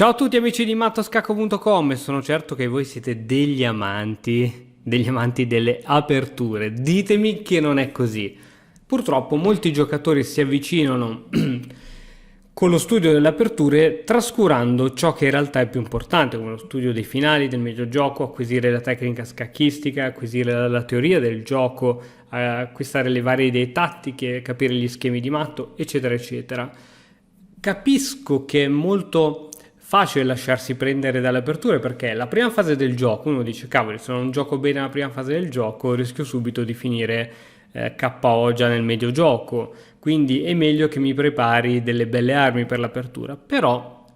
Ciao a tutti amici di mattoscacco.com, sono certo che voi siete degli amanti delle aperture. Ditemi che non è così. Purtroppo molti giocatori si avvicinano con lo studio delle aperture trascurando ciò che in realtà è più importante, come lo studio dei finali, del mediogioco, acquisire la tecnica scacchistica, acquisire la teoria del gioco, acquistare le varie idee tattiche, capire gli schemi di matto, eccetera, eccetera. Capisco che è molto facile lasciarsi prendere dalle aperture perché la prima fase del gioco, uno dice cavoli, se non gioco bene la prima fase del gioco rischio subito di finire KO già nel medio gioco, quindi è meglio che mi prepari delle belle armi per l'apertura. Però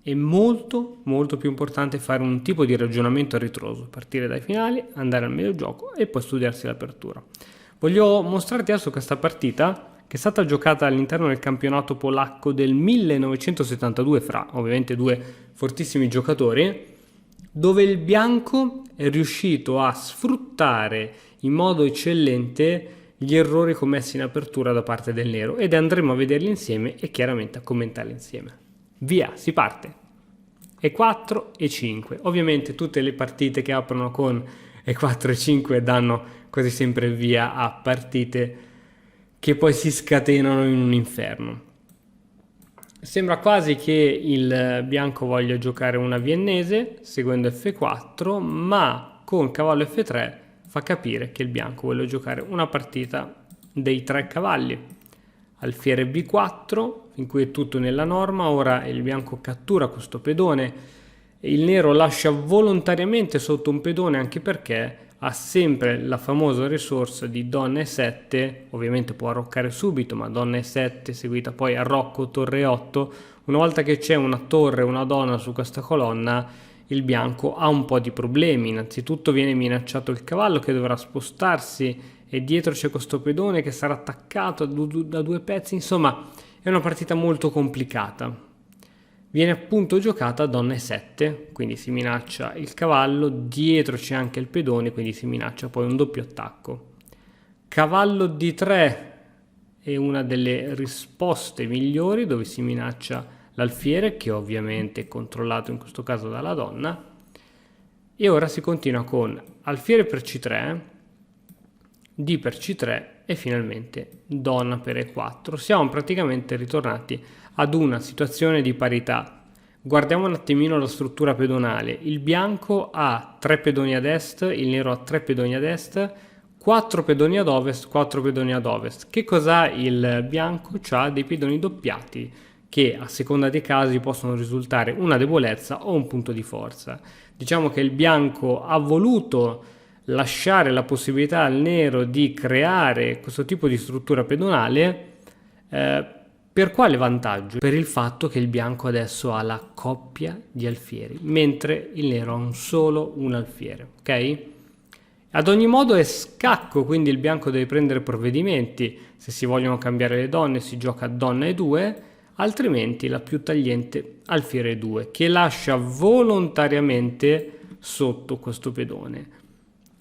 è molto più importante fare un tipo di ragionamento a ritroso, partire dai finali, andare al medio gioco e poi studiarsi l'apertura. Voglio mostrarti adesso questa partita che è stata giocata all'interno del campionato polacco del 1972 fra ovviamente due fortissimi giocatori, dove il bianco è riuscito a sfruttare in modo eccellente gli errori commessi in apertura da parte del nero, ed andremo a vederli insieme e chiaramente a commentarli insieme. Via, si parte! E4 e 5. Ovviamente tutte le partite che aprono con E4 e 5 danno quasi sempre via a partite che poi si scatenano in un inferno. Sembra quasi che il bianco voglia giocare una viennese seguendo F4, ma con cavallo F3 fa capire che il bianco vuole giocare una partita dei tre cavalli. Alfiere B4, in cui è tutto nella norma. Ora il bianco cattura questo pedone, il nero lascia volontariamente sotto un pedone anche perché ha sempre la famosa risorsa di donna E7, ovviamente può arroccare subito, ma donna E7 seguita poi arrocco torre 8, una volta che c'è una torre e una donna su questa colonna, il bianco ha un po' di problemi. Innanzitutto viene minacciato il cavallo che dovrà spostarsi e dietro c'è questo pedone che sarà attaccato da due pezzi, insomma è una partita molto complicata. Viene appunto giocata donna E7, quindi si minaccia il cavallo, dietro c'è anche il pedone, quindi si minaccia poi un doppio attacco. Cavallo D3 è una delle risposte migliori, dove si minaccia l'alfiere, che ovviamente è controllato in questo caso dalla donna. E ora si continua con alfiere per C3, D per C3 e finalmente donna per E4. Siamo praticamente ritornati ad una situazione di parità. Guardiamo un attimino la struttura pedonale. Il bianco ha 3 pedoni ad est, il nero ha 3 pedoni ad est, 4 pedoni ad ovest, 4 pedoni ad ovest. Che cos'ha il bianco? C'ha dei pedoni doppiati che a seconda dei casi possono risultare una debolezza o un punto di forza. Diciamo che il bianco ha voluto lasciare la possibilità al nero di creare questo tipo di struttura pedonale. Per quale vantaggio? Per il fatto che il bianco adesso ha la coppia di alfieri, mentre il nero ha solo un alfiere, ok? Ad ogni modo è scacco, quindi il bianco deve prendere provvedimenti. Se si vogliono cambiare le donne si gioca donna E2, altrimenti la più tagliente alfiere E2, che lascia volontariamente sotto questo pedone.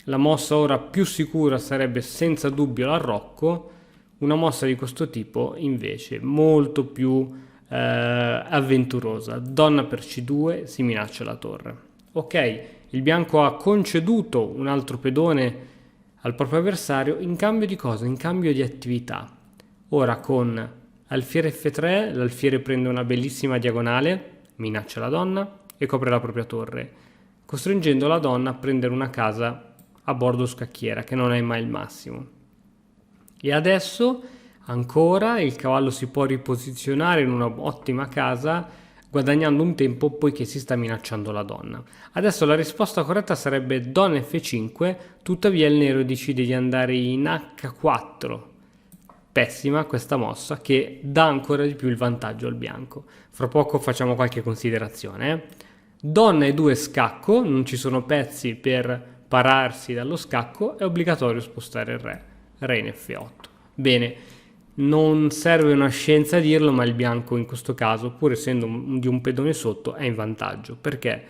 La mossa ora più sicura sarebbe senza dubbio l'arrocco. Una mossa di questo tipo invece molto più avventurosa. Donna per C2, si minaccia la torre. Ok, il bianco ha conceduto un altro pedone al proprio avversario in cambio di cosa? In cambio di attività. Ora con alfiere F3 l'alfiere prende una bellissima diagonale, minaccia la donna e copre la propria torre, costringendo la donna a prendere una casa a bordo scacchiera, che non è mai il massimo. E adesso ancora il cavallo si può riposizionare in una ottima casa, guadagnando un tempo poiché si sta minacciando la donna. Adesso la risposta corretta sarebbe donna F5, tuttavia il nero decide di andare in H4. Pessima questa mossa, che dà ancora di più il vantaggio al bianco. Fra poco facciamo qualche considerazione. Donna E2 scacco, non ci sono pezzi per pararsi dallo scacco, è obbligatorio spostare il re in F8. Bene, non serve una scienza a dirlo, ma il bianco in questo caso, pur essendo di un pedone sotto, è in vantaggio. Perché?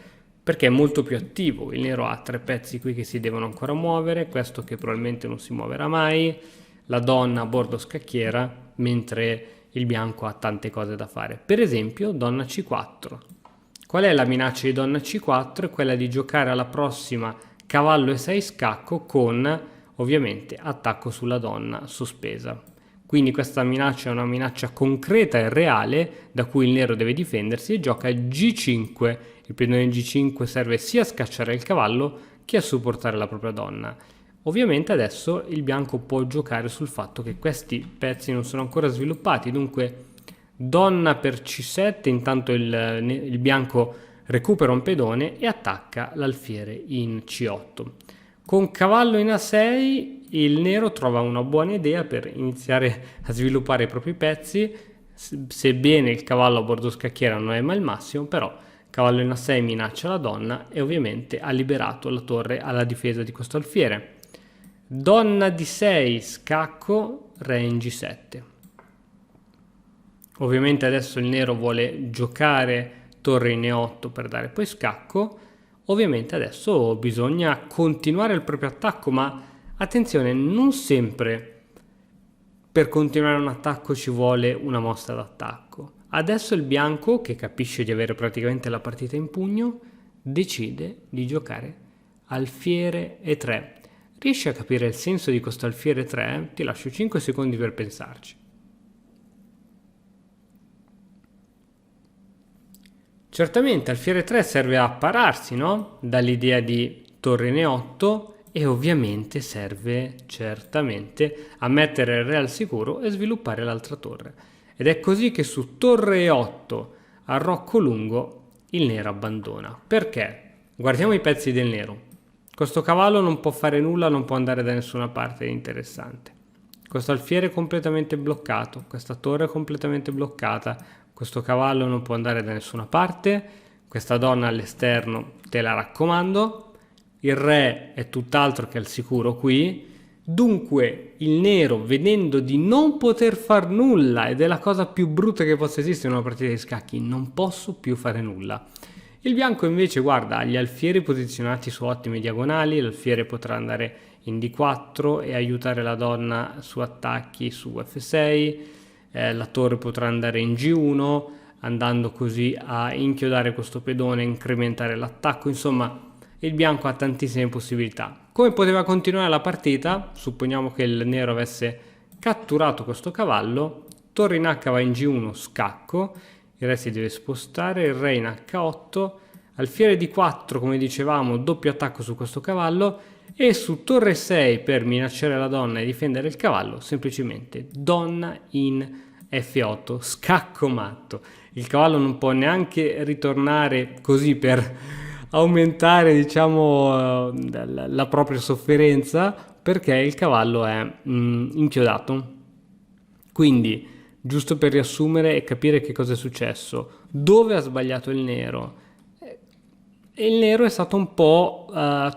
Perché è molto più attivo. Il nero ha 3 pezzi qui che si devono ancora muovere, questo che probabilmente non si muoverà mai, la donna a bordo scacchiera, mentre il bianco ha tante cose da fare. Per esempio, donna C4. Qual è la minaccia di donna C4? È quella di giocare alla prossima cavallo E6 scacco con, ovviamente, attacco sulla donna sospesa. Quindi questa minaccia è una minaccia concreta e reale da cui il nero deve difendersi e gioca G5. Il pedone G5 serve sia a scacciare il cavallo che a supportare la propria donna. Ovviamente adesso il bianco può giocare sul fatto che questi pezzi non sono ancora sviluppati, dunque donna per C7, intanto il bianco recupera un pedone e attacca l'alfiere in C8. Con cavallo in A6 il nero trova una buona idea per iniziare a sviluppare i propri pezzi, sebbene il cavallo a bordo scacchiera non è mai il massimo, però cavallo in A6 minaccia la donna e ovviamente ha liberato la torre alla difesa di questo alfiere. Donna D6 scacco, re in G7. Ovviamente adesso il nero vuole giocare torre in E8 per dare poi scacco. Ovviamente adesso bisogna continuare il proprio attacco, ma attenzione, non sempre per continuare un attacco ci vuole una mossa d'attacco. Adesso il bianco, che capisce di avere praticamente la partita in pugno, decide di giocare alfiere E3. Riesci a capire il senso di questo alfiere 3? Ti lascio 5 secondi per pensarci. Certamente alfiere 3 serve a pararsi, no? Dall'idea di torre in E8 e ovviamente serve certamente a mettere il re al sicuro e sviluppare l'altra torre. Ed è così che su torre E8 a rocco lungo il nero abbandona. Perché? Guardiamo i pezzi del nero. Questo cavallo non può fare nulla, non può andare da nessuna parte, è interessante. Questo alfiere è completamente bloccato, questa torre è completamente bloccata, questo cavallo non può andare da nessuna parte, questa donna all'esterno te la raccomando, il re è tutt'altro che al sicuro qui, dunque il nero, vedendo di non poter far nulla, ed è la cosa più brutta che possa esistere in una partita di scacchi, non posso più fare nulla. Il bianco invece guarda gli alfieri posizionati su ottime diagonali, l'alfiere potrà andare in D4 e aiutare la donna su attacchi su F6, la torre potrà andare in G1 andando così a inchiodare questo pedone, incrementare l'attacco, insomma il bianco ha tantissime possibilità. Come poteva continuare la partita? Supponiamo che il nero avesse catturato questo cavallo, torre in H va in G1 scacco, il re si deve spostare, il re in H8, alfiere D4 come dicevamo, doppio attacco su questo cavallo e su torre 6 per minacciare la donna e difendere il cavallo, semplicemente donna in F8, scacco matto. Il cavallo non può neanche ritornare così per aumentare, diciamo, la propria sofferenza, perché il cavallo è inchiodato. Quindi giusto per riassumere e capire che cosa è successo, dove ha sbagliato il nero? E il nero è stato un po'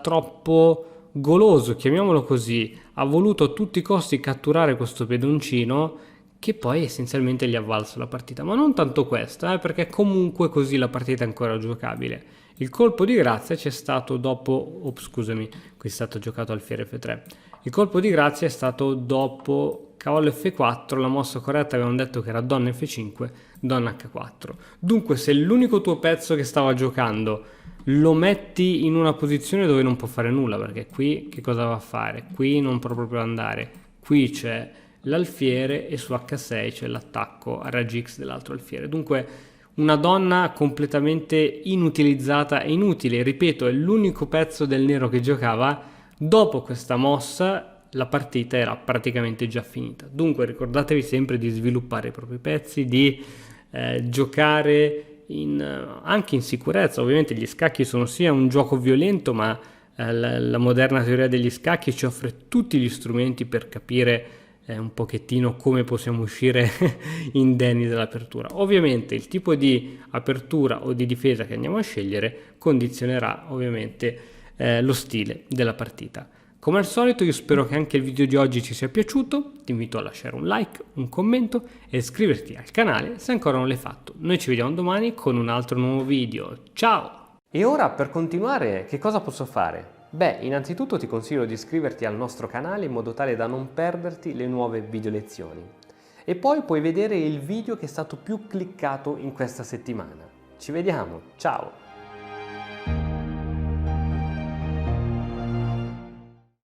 troppo goloso, chiamiamolo così, ha voluto a tutti i costi catturare questo pedoncino che poi essenzialmente gli ha valso la partita, ma non tanto questa, perché comunque così la partita è ancora giocabile. Il colpo di grazia c'è stato dopo, scusami, qui è stato giocato alfiere F3, il colpo di grazia è stato dopo cavallo F4, la mossa corretta avevamo detto che era donna F5, donna H4. Dunque se l'unico tuo pezzo che stava giocando lo metti in una posizione dove non può fare nulla, perché qui che cosa va a fare? Qui non può proprio andare, qui c'è l'alfiere e su H6 c'è l'attacco a raggi X dell'altro alfiere. Dunque una donna completamente inutilizzata e inutile, ripeto, è l'unico pezzo del nero che giocava. Dopo questa mossa la partita era praticamente già finita. Dunque ricordatevi sempre di sviluppare i propri pezzi, di giocare anche in sicurezza. Ovviamente gli scacchi sono sia un gioco violento, ma la moderna teoria degli scacchi ci offre tutti gli strumenti per capire un pochettino come possiamo uscire indenni dall'apertura. Ovviamente il tipo di apertura o di difesa che andiamo a scegliere condizionerà ovviamente lo stile della partita. Come al solito io spero che anche il video di oggi ci sia piaciuto, ti invito a lasciare un like, un commento e iscriverti al canale se ancora non l'hai fatto. Noi ci vediamo domani con un altro nuovo video. Ciao! E ora per continuare che cosa posso fare? Beh, innanzitutto ti consiglio di iscriverti al nostro canale in modo tale da non perderti le nuove video lezioni. e poi puoi vedere il video che è stato più cliccato in questa settimana. Ci vediamo, ciao!